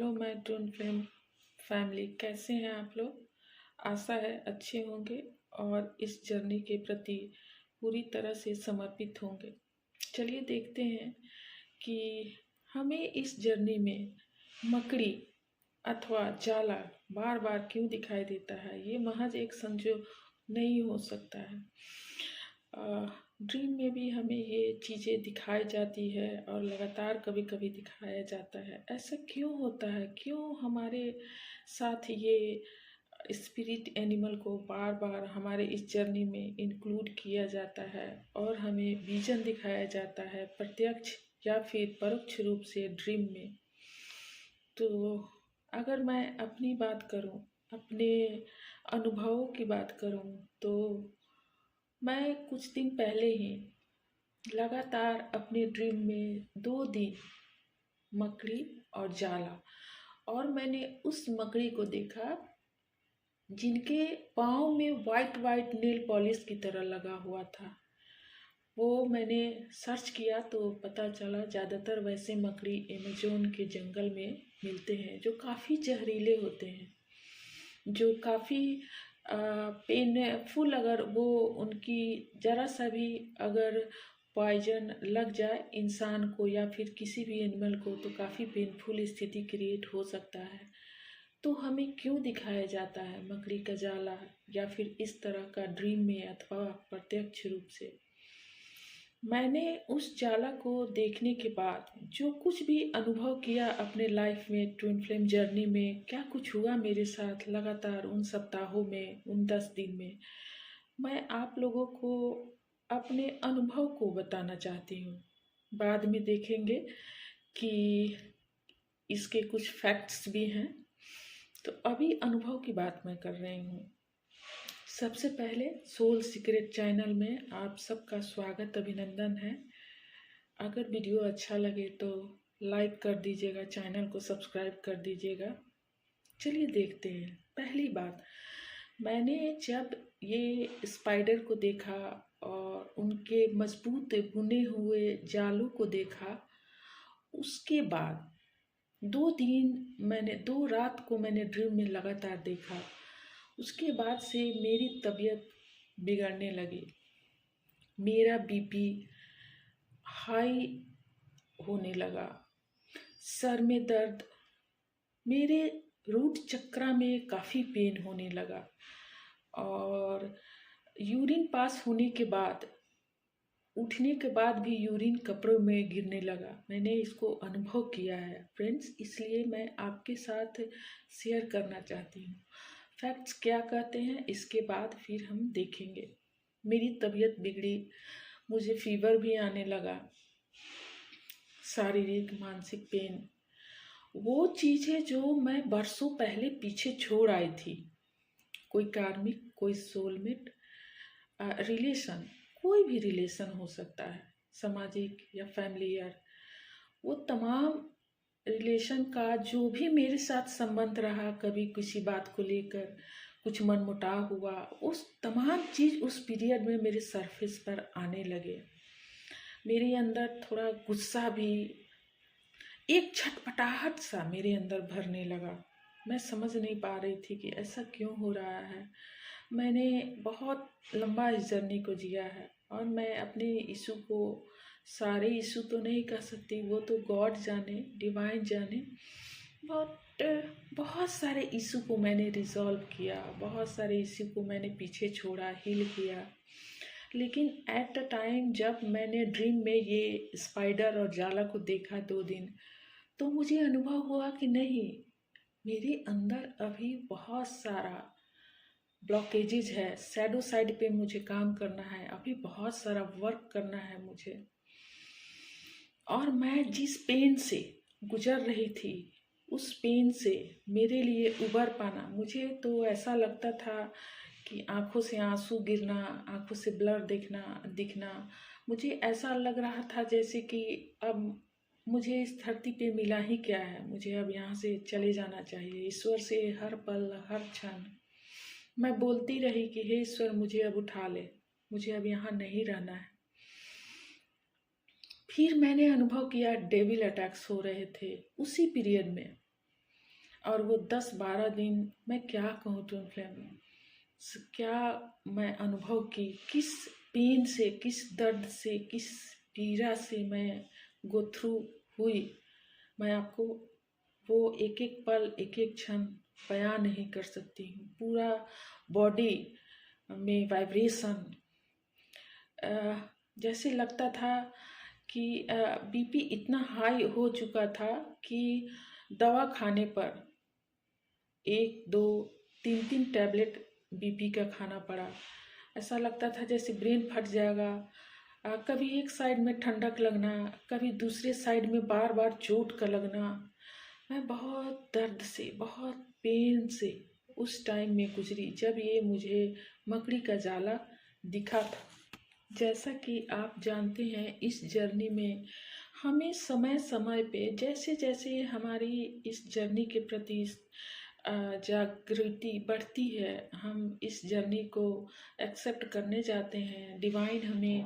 Hello my twin flame family, कैसे हैं आप लोग। आशा है अच्छे होंगे और इस जर्नी के प्रति पूरी तरह से समर्पित होंगे। चलिए देखते हैं कि हमें इस जर्नी में मकड़ी अथवा जाला बार बार क्यों दिखाई देता है। ये महज एक संजोग नहीं हो सकता है। ड्रीम में भी हमें ये चीज़ें दिखाई जाती है और लगातार कभी कभी दिखाया जाता है। ऐसा क्यों होता है, क्यों हमारे साथ ये स्पिरिट एनिमल को बार बार हमारे इस जर्नी में इंक्लूड किया जाता है और हमें विजन दिखाया जाता है, प्रत्यक्ष या फिर परोक्ष रूप से ड्रीम में। तो अगर मैं अपनी बात करूं, अपने अनुभवों की बात करूं, तो मैं कुछ दिन पहले ही लगातार अपने ड्रीम में 2 दिन मकड़ी और जाला, और मैंने उस मकड़ी को देखा जिनके पाँव में वाइट वाइट नेल पॉलिश की तरह लगा हुआ था। वो मैंने सर्च किया तो पता चला ज़्यादातर वैसे मकड़ी अमेज़न के जंगल में मिलते हैं जो काफ़ी जहरीले होते हैं, जो काफ़ी पेनफुल, अगर वो उनकी ज़रा सा भी अगर पॉइजन लग जाए इंसान को या फिर किसी भी एनिमल को तो काफ़ी पेनफुल स्थिति क्रिएट हो सकता है। तो हमें क्यों दिखाया जाता है मकड़ी का जाला या फिर इस तरह का ड्रीम में अथवा प्रत्यक्ष रूप से। मैंने उस जाला को देखने के बाद जो कुछ भी अनुभव किया अपने लाइफ में, ट्विन फ्लेम जर्नी में क्या कुछ हुआ मेरे साथ लगातार उन सप्ताहों में, उन 10 दिन में, मैं आप लोगों को अपने अनुभव को बताना चाहती हूँ। बाद में देखेंगे कि इसके कुछ फैक्ट्स भी हैं। तो अभी अनुभव की बात मैं कर रही हूँ। सबसे पहले सोल सीक्रेट चैनल में आप सबका स्वागत, अभिनंदन है। अगर वीडियो अच्छा लगे तो लाइक कर दीजिएगा, चैनल को सब्सक्राइब कर दीजिएगा। चलिए देखते हैं। पहली बात, मैंने जब ये स्पाइडर को देखा और उनके मजबूत बुने हुए जालों को देखा, उसके बाद 2 दिन मैंने 2 रात को मैंने ड्रीम में लगातार देखा। उसके बाद से मेरी तबीयत बिगड़ने लगी, मेरा बीपी हाई होने लगा, सर में दर्द, मेरे रूट चक्रा में काफ़ी पेन होने लगा, और यूरिन पास होने के बाद, उठने के बाद भी यूरिन कपड़ों में गिरने लगा। मैंने इसको अनुभव किया है फ्रेंड्स, इसलिए मैं आपके साथ शेयर करना चाहती हूँ। फैक्ट्स क्या कहते हैं इसके बाद फिर हम देखेंगे। मेरी तबीयत बिगड़ी, मुझे फीवर भी आने लगा, शारीरिक मानसिक पेन, वो चीज़ें जो मैं बरसों पहले पीछे छोड़ आई थी। कोई कार्मिक, कोई सोलमेट रिलेशन, कोई भी रिलेशन हो सकता है, सामाजिक या फैमिलियर, वो तमाम रिलेशन का जो भी मेरे साथ संबंध रहा, कभी किसी बात को लेकर कुछ मनमुटाव हुआ, उस तमाम चीज़ उस पीरियड में मेरे सरफेस पर आने लगे। मेरे अंदर थोड़ा गुस्सा भी, एक छटपटाहट सा मेरे अंदर भरने लगा। मैं समझ नहीं पा रही थी कि ऐसा क्यों हो रहा है। मैंने बहुत लंबा इस जर्नी को जिया है और मैं अपने इशू को, सारे इशू तो नहीं कह सकती, वो तो गॉड जाने, डिवाइन जाने, बहुत सारे इशू को मैंने रिजॉल्व किया, बहुत सारे इशू को मैंने पीछे छोड़ा, हील किया। लेकिन एट द टाइम जब मैंने ड्रीम में ये स्पाइडर और जाला को देखा 2 दिन, तो मुझे अनुभव हुआ कि नहीं, मेरे अंदर अभी बहुत सारा ब्लॉकेजेज है, शैडो साइड पे मुझे काम करना है, अभी बहुत सारा वर्क करना है मुझे। और मैं जिस पेन से गुजर रही थी, उस पेन से मेरे लिए उबर पाना, मुझे तो ऐसा लगता था कि आंखों से आंसू गिरना, आंखों से ब्लर दिखना, मुझे ऐसा लग रहा था जैसे कि अब मुझे इस धरती पे मिला ही क्या है, मुझे अब यहाँ से चले जाना चाहिए। ईश्वर से हर पल हर क्षण मैं बोलती रही कि हे ईश्वर, मुझे अब उठा ले, मुझे अब यहाँ नहीं रहना है। फिर मैंने अनुभव किया डेविल अटैक्स हो रहे थे उसी पीरियड में। और वो 10-12 दिन मैं क्या कहूँ ट्विन फ्लेम, क्या मैं अनुभव की, किस पेन से, किस दर्द से, किस पीड़ा से मैं गो थ्रू हुई, मैं आपको वो एक एक पल, एक एक क्षण बयान नहीं कर सकती हूँ। पूरा बॉडी में वाइब्रेशन, जैसे लगता था कि बीपी इतना हाई हो चुका था कि दवा खाने पर 1, 2, 3 टैबलेट बीपी का खाना पड़ा। ऐसा लगता था जैसे ब्रेन फट जाएगा। कभी एक साइड में ठंडक लगना, कभी दूसरे साइड में बार बार चोट का लगना। मैं बहुत दर्द से, बहुत पेन से उस टाइम में गुजरी जब ये मुझे मकड़ी का जाला दिखा था। जैसा कि आप जानते हैं, इस जर्नी में हमें समय समय पे जैसे जैसे हमारी इस जर्नी के प्रति जागृति बढ़ती है, हम इस जर्नी को एक्सेप्ट करने जाते हैं। डिवाइन हमें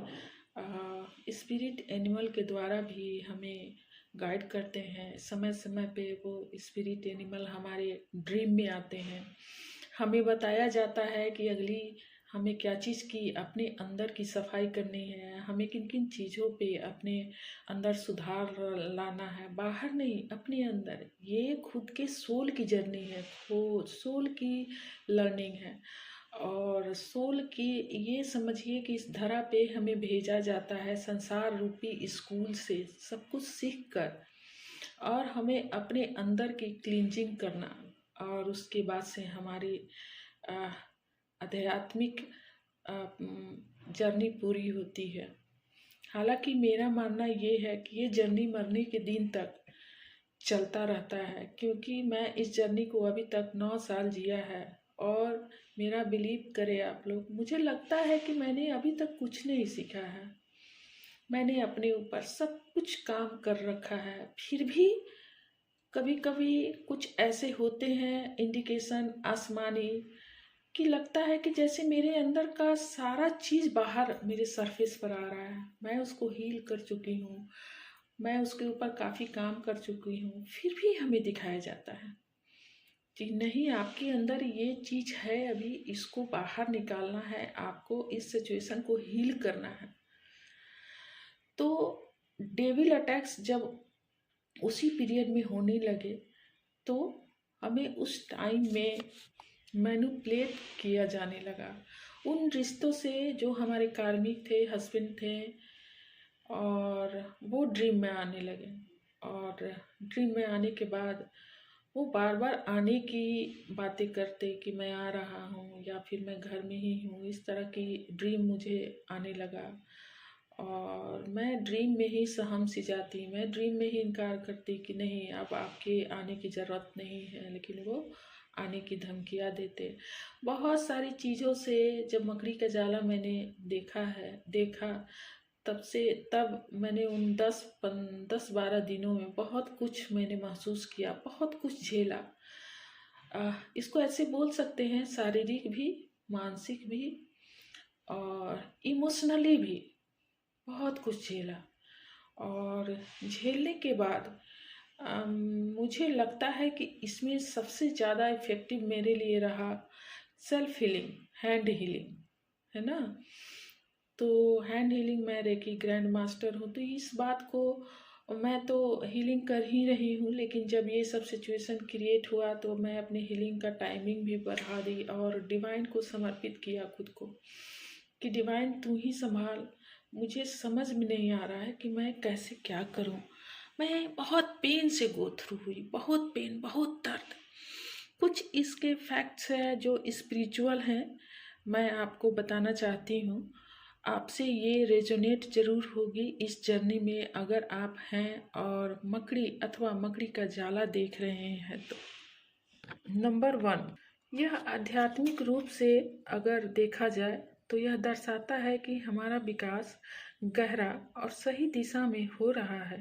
स्पिरिट एनिमल के द्वारा भी हमें गाइड करते हैं। समय समय पे वो स्पिरिट एनिमल हमारे ड्रीम में आते हैं। हमें बताया जाता है कि अगली हमें क्या चीज़ की अपने अंदर की सफाई करनी है, हमें किन किन चीज़ों पे अपने अंदर सुधार लाना है, बाहर नहीं अपने अंदर। ये खुद के सोल की जर्नी है, सोल की लर्निंग है। और सोल की ये समझिए कि इस धरा पे हमें भेजा जाता है संसार रूपी स्कूल से सब कुछ सीख कर, और हमें अपने अंदर की क्लींजिंग करना, और उसके बाद से हमारी आध्यात्मिक जर्नी पूरी होती है। हालांकि मेरा मानना ये है कि ये जर्नी मरने के दिन तक चलता रहता है, क्योंकि मैं इस जर्नी को अभी तक 9 साल जिया है। और मेरा बिलीव करें आप लोग, मुझे लगता है कि मैंने अभी तक कुछ नहीं सीखा है। मैंने अपने ऊपर सब कुछ काम कर रखा है, फिर भी कभी कभी कुछ ऐसे होते हैं इंडिकेशन आसमानी कि लगता है कि जैसे मेरे अंदर का सारा चीज़ बाहर मेरे सरफेस पर आ रहा है। मैं उसको हील कर चुकी हूँ, मैं उसके ऊपर काफ़ी काम कर चुकी हूँ, फिर भी हमें दिखाया जाता है कि नहीं, आपके अंदर ये चीज़ है, अभी इसको बाहर निकालना है, आपको इस सिचुएशन को हील करना है। तो डेविल अटैक्स जब उसी पीरियड में होने लगे तो हमें उस टाइम में मैनिपुलेट किया जाने लगा उन रिश्तों से जो हमारे कार्मिक थे, हस्बैंड थे, और वो ड्रीम में आने लगे। और ड्रीम में आने के बाद वो बार बार आने की बातें करते कि मैं आ रहा हूँ या फिर मैं घर में ही हूँ। इस तरह की ड्रीम मुझे आने लगा और मैं ड्रीम में ही सहम सी जाती, मैं ड्रीम में ही इनकार करती कि नहीं, अब आपके आने की ज़रूरत नहीं है, लेकिन वो आने की धमकियाँ देते। बहुत सारी चीज़ों से जब मकड़ी का जाला मैंने देखा, तब मैंने उन 10-12 दिनों में बहुत कुछ मैंने महसूस किया, बहुत कुछ झेला। इसको ऐसे बोल सकते हैं, शारीरिक भी, मानसिक भी और इमोशनली भी बहुत कुछ झेला। और झेलने के बाद मुझे लगता है कि इसमें सबसे ज़्यादा इफ़ेक्टिव मेरे लिए रहा सेल्फ हीलिंग, हैंड हीलिंग, है ना। तो हैंड हीलिंग, मैं रेकी ग्रैंड मास्टर हूँ, तो इस बात को मैं तो हीलिंग कर ही रही हूँ। लेकिन जब ये सब सिचुएशन क्रिएट हुआ तो मैं अपने हीलिंग का टाइमिंग भी बढ़ा दी और डिवाइन को समर्पित किया खुद को कि डिवाइन तू ही संभाल, मुझे समझ में नहीं आ रहा है कि मैं कैसे क्या करूं। मैं बहुत पेन से गो थ्रू हुई, बहुत पेन, बहुत दर्द। कुछ इसके फैक्ट्स हैं जो स्पिरिचुअल हैं, मैं आपको बताना चाहती हूँ। आपसे ये रेजोनेट ज़रूर होगी इस जर्नी में अगर आप हैं और मकड़ी अथवा मकड़ी का जाला देख रहे हैं तो। नंबर 1, यह आध्यात्मिक रूप से अगर देखा जाए तो यह दर्शाता है कि हमारा विकास गहरा और सही दिशा में हो रहा है।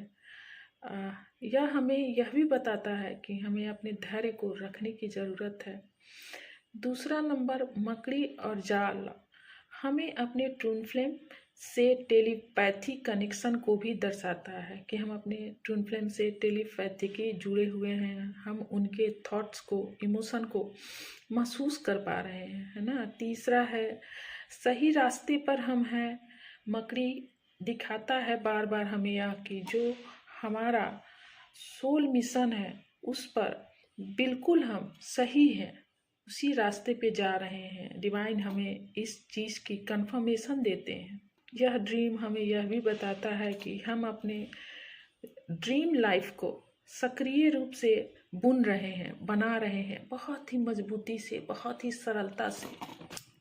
यह हमें यह भी बताता है कि हमें अपने धैर्य को रखने की ज़रूरत है। दूसरा नंबर, मकड़ी और जाल हमें अपने ट्विन फ्लेम से टेलीपैथी कनेक्शन को भी दर्शाता है कि हम अपने ट्विन फ्लेम से टेलीपैथिकली जुड़े हुए हैं, हम उनके थॉट्स को, इमोशन को महसूस कर पा रहे हैं, है ना। तीसरा है सही रास्ते पर हम हैं। मकड़ी दिखाता है बार बार हमें यह कि जो हमारा सोल मिशन है उस पर बिल्कुल हम सही हैं, उसी रास्ते पे जा रहे हैं। डिवाइन हमें इस चीज़ की कंफर्मेशन देते हैं। यह ड्रीम हमें यह भी बताता है कि हम अपने ड्रीम लाइफ को सक्रिय रूप से बुन रहे हैं, बना रहे हैं, बहुत ही मजबूती से, बहुत ही सरलता से।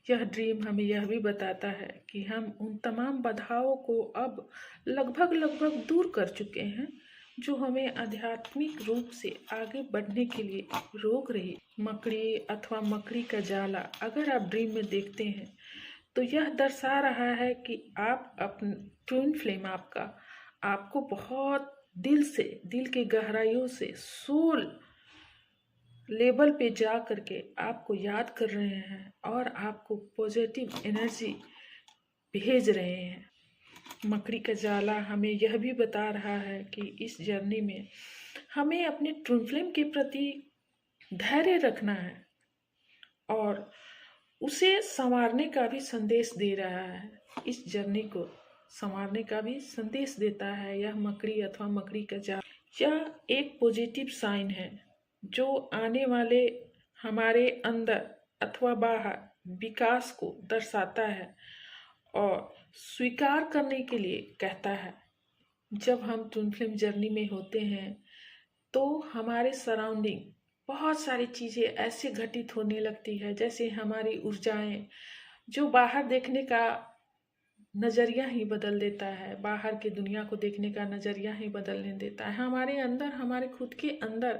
यह ड्रीम हमें यह भी बताता है कि हम उन तमाम बाधाओं को अब लगभग दूर कर चुके हैं जो हमें आध्यात्मिक रूप से आगे बढ़ने के लिए रोक रही। मकड़ी अथवा मकड़ी का जाला अगर आप ड्रीम में देखते हैं तो यह दर्शा रहा है कि आप अपने ट्विन फ्लेम आपको बहुत दिल से, दिल के गहराइयों से, सोल लेवल पे जा करके आपको याद कर रहे हैं और आपको पॉजिटिव एनर्जी भेज रहे हैं। मकड़ी का जाला हमें यह भी बता रहा है कि इस जर्नी में हमें अपने ट्विन फ्लेम के प्रति धैर्य रखना है और उसे संवारने का भी संदेश दे रहा है। इस जर्नी को संवारने का भी संदेश देता है यह मकड़ी अथवा मकड़ी का जाल। यह एक पॉजिटिव साइन है जो आने वाले हमारे अंदर अथवा बाहर विकास को दर्शाता है और स्वीकार करने के लिए कहता है। जब हम ट्विन फ्लेम जर्नी में होते हैं तो हमारे सराउंडिंग बहुत सारी चीज़ें ऐसे घटित होने लगती है, जैसे हमारी ऊर्जाएं जो बाहर देखने का नज़रिया ही बदल देता है, बाहर की दुनिया को देखने का नज़रिया ही बदलने देता है। हमारे अंदर, हमारे खुद के अंदर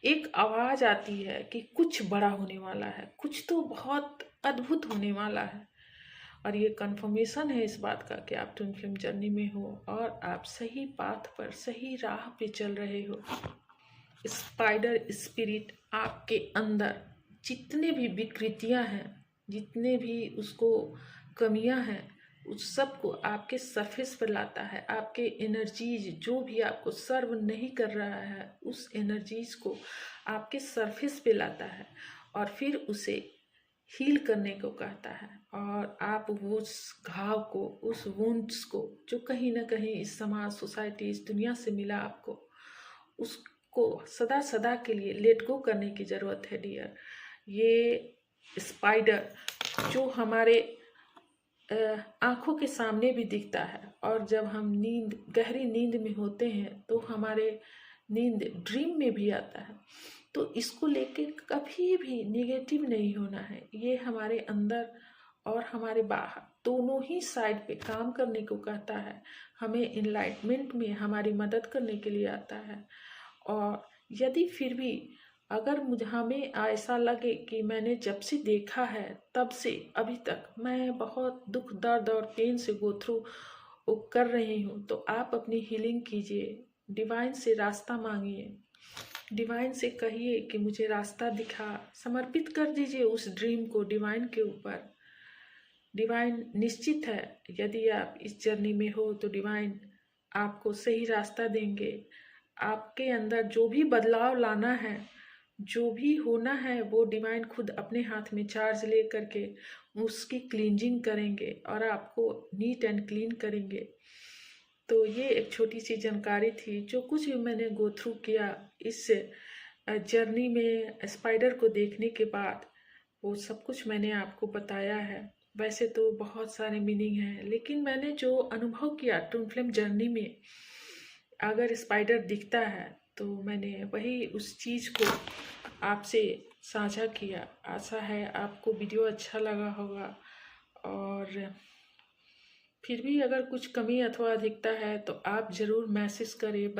एक आवाज़ आती है कि कुछ बड़ा होने वाला है, कुछ तो बहुत अद्भुत होने वाला है। और ये कंफर्मेशन है इस बात का कि आप ट्विन फ्लेम जर्नी में हो और आप सही पाथ पर, सही राह पे चल रहे हो। स्पाइडर स्पिरिट आपके अंदर जितने भी विकृतियां हैं, जितने भी उसको कमियां हैं, उस सब को आपके सरफेस पर लाता है। आपके एनर्जीज जो भी आपको सर्व नहीं कर रहा है, उस एनर्जीज को आपके सरफेस पे लाता है और फिर उसे हील करने को कहता है। और आप उस घाव को, उस वुंड्स को जो कहीं ना कहीं इस समाज, सोसाइटी, इस दुनिया से मिला आपको, उसको सदा सदा के लिए लेट गो करने की ज़रूरत है डियर। ये स्पाइडर जो हमारे आँखों के सामने भी दिखता है और जब हम गहरी नींद में होते हैं तो हमारे नींद ड्रीम में भी आता है। तो इसको लेके कभी भी नेगेटिव नहीं होना है। ये हमारे अंदर और हमारे बाहर दोनों ही साइड पे काम करने को कहता है। हमें इनलाइटमेंट में हमारी मदद करने के लिए आता है। और यदि फिर भी अगर हमें ऐसा लगे कि मैंने जब से देखा है तब से अभी तक मैं बहुत दुख, दर्द और पेन से गो थ्रू कर रही हूँ, तो आप अपनी हीलिंग कीजिए, डिवाइन से रास्ता मांगिए, डिवाइन से कहिए कि मुझे रास्ता दिखा, समर्पित कर दीजिए उस ड्रीम को डिवाइन के ऊपर। डिवाइन निश्चित है, यदि आप इस जर्नी में हो तो डिवाइन आपको सही रास्ता देंगे। आपके अंदर जो भी बदलाव लाना है, जो भी होना है, वो डिवाइन खुद अपने हाथ में चार्ज ले करके उसकी क्लींजिंग करेंगे और आपको नीट एंड क्लीन करेंगे। तो ये एक छोटी सी जानकारी थी जो कुछ भी मैंने गो थ्रू किया इस जर्नी में स्पाइडर को देखने के बाद, वो सब कुछ मैंने आपको बताया है। वैसे तो बहुत सारे मीनिंग हैं, लेकिन मैंने जो अनुभव किया ट्विन फ्लेम जर्नी में, अगर स्पाइडर दिखता है तो मैंने वही उस चीज़ को आपसे साझा किया। आशा है आपको वीडियो अच्छा लगा होगा और फिर भी अगर कुछ कमी अथवा अधिकता है तो आप ज़रूर मैसेज करें।